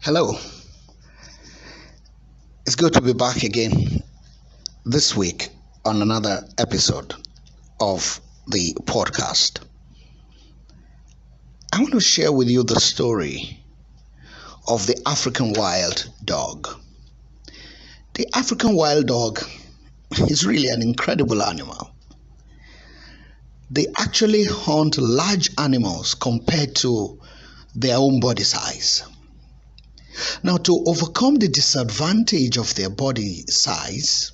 Hello, it's good to be back again this week on another episode of the podcast. I want to share with you the story of the African wild dog. The African wild dog is really an incredible animal. They actually hunt large animals compared to their own body size. Now, to overcome the disadvantage of their body size,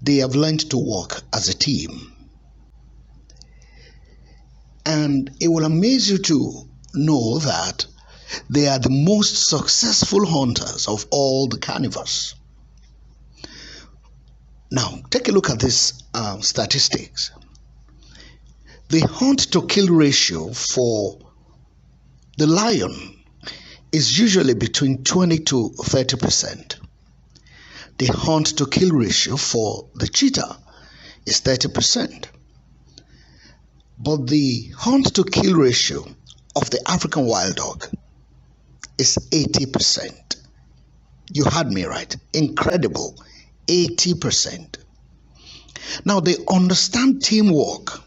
they have learned to work as a team. And it will amaze you to know that they are the most successful hunters of all the carnivores. Now, take a look at these statistics. The hunt to kill ratio for the lion is usually between 20 to 30%. The hunt to kill ratio for the cheetah is 30%. But the hunt to kill ratio of the African wild dog is 80%. You heard me right. Incredible. 80%. Now they understand teamwork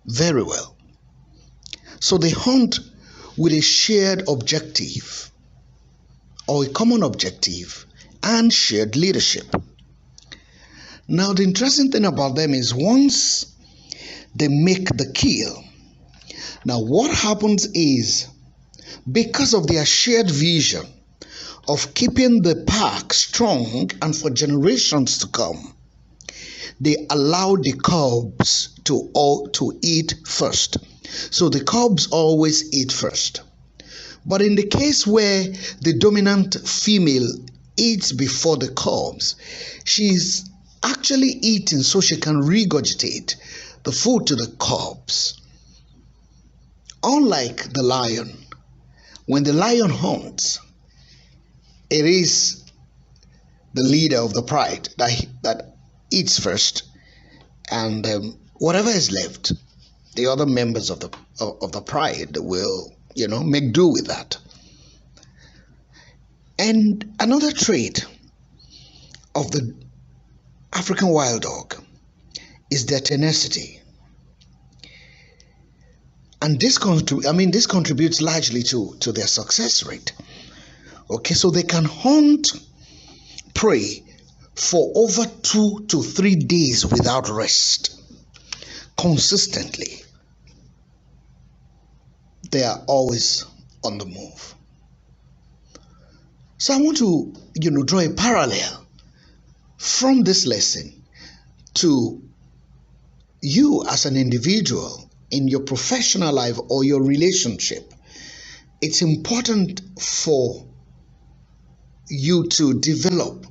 very well. So they hunt with a shared objective or a common objective and shared leadership. Now the interesting thing about them is once they make the kill, now what happens is because of their shared vision of keeping the pack strong and for generations to come, they allow the cubs to eat first. So the cubs always eat first. But in the case where the dominant female eats before the cubs, she's actually eating so she can regurgitate the food to the cubs. Unlike the lion, when the lion hunts, it is the leader of the pride that eats first, and whatever is left, the other members of the pride will, make do with that. And another trait of the African wild dog is their tenacity. And this contributes largely to their success rate. Okay, so they can hunt prey for over 2 to 3 days without rest, consistently. They are always on the move. So I want to, draw a parallel from this lesson to you as an individual in your professional life or your relationship. It's important for you to develop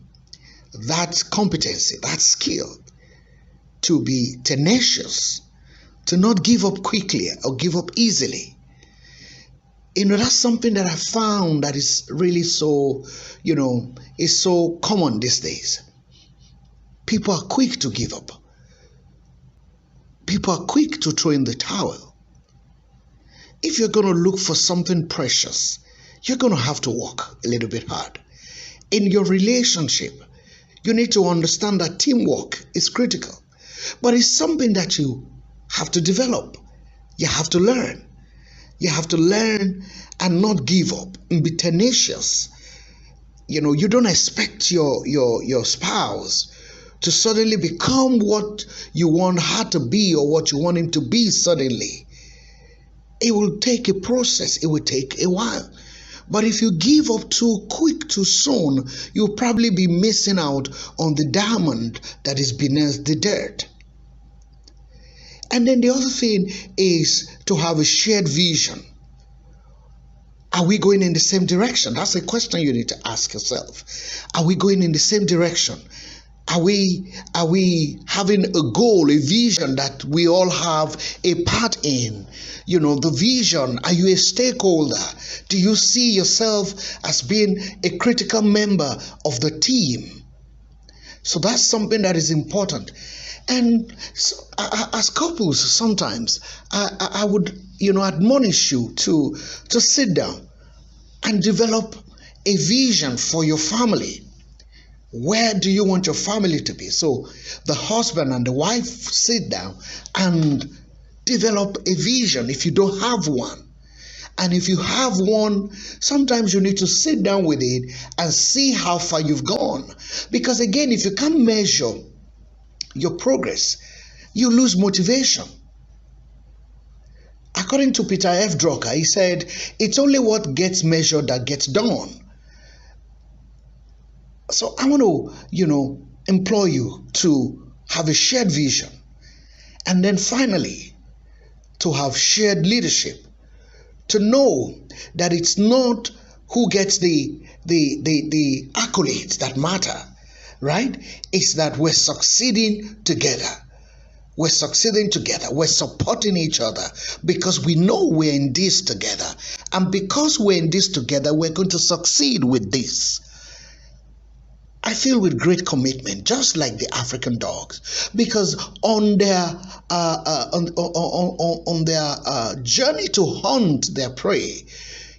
that competency, that skill, to be tenacious, to not give up quickly or give up easily. That's something that I found that is really so, is so common these days. People are quick to give up. People are quick to throw in the towel. If you're going to look for something precious, you're going to have to work a little bit hard. In your relationship, you need to understand that teamwork is critical, but it's something that you have to develop. You have to learn. You have to learn and not give up and be tenacious. You don't expect your spouse to suddenly become what you want her to be or what you want him to be suddenly. It will take a process. It will take a while. But if you give up too quick, too soon, you'll probably be missing out on the diamond that is beneath the dirt. And then the other thing is to have a shared vision. Are we going in the same direction? That's a question you need to ask yourself. Are we going in the same direction? Are we having a goal, a vision that we all have a part in? The vision, are you a stakeholder? Do you see yourself as being a critical member of the team? So that's something that is important. And so, as couples, sometimes I would, admonish you to sit down and develop a vision for your family. Where do you want your family to be? So the husband and the wife sit down and develop a vision if you don't have one. And if you have one, sometimes you need to sit down with it and see how far you've gone. Because again, if you can't measure your progress, you lose motivation. According to Peter F. Drucker, he said, it's only what gets measured that gets done. So I want to, implore you to have a shared vision. And then finally, to have shared leadership. To know that it's not who gets the accolades that matter, right? It's that we're succeeding together. We're succeeding together. We're supporting each other because we know we're in this together. And because we're in this together, we're going to succeed with this. I feel with great commitment, just like the African dogs, because on their journey to hunt their prey,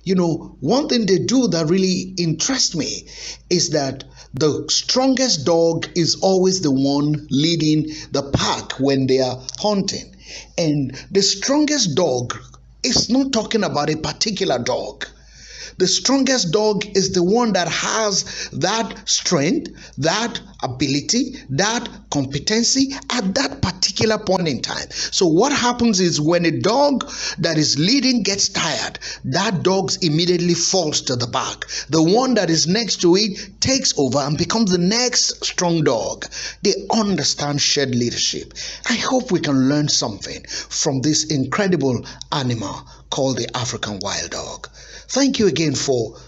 one thing they do that really interests me is that the strongest dog is always the one leading the pack when they are hunting. And the strongest dog is not talking about a particular dog. The strongest dog is the one that has that strength, that ability, that competency at that particular point in time. So what happens is when a dog that is leading gets tired, that dog immediately falls to the back. The one that is next to it takes over and becomes the next strong dog. They understand shared leadership. I hope we can learn something from this incredible animal called the African wild dog. Thank you again for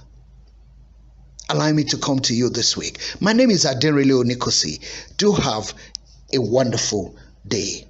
allowing me to come to you this week. My name is Adenrele Onikosi. Do have a wonderful day.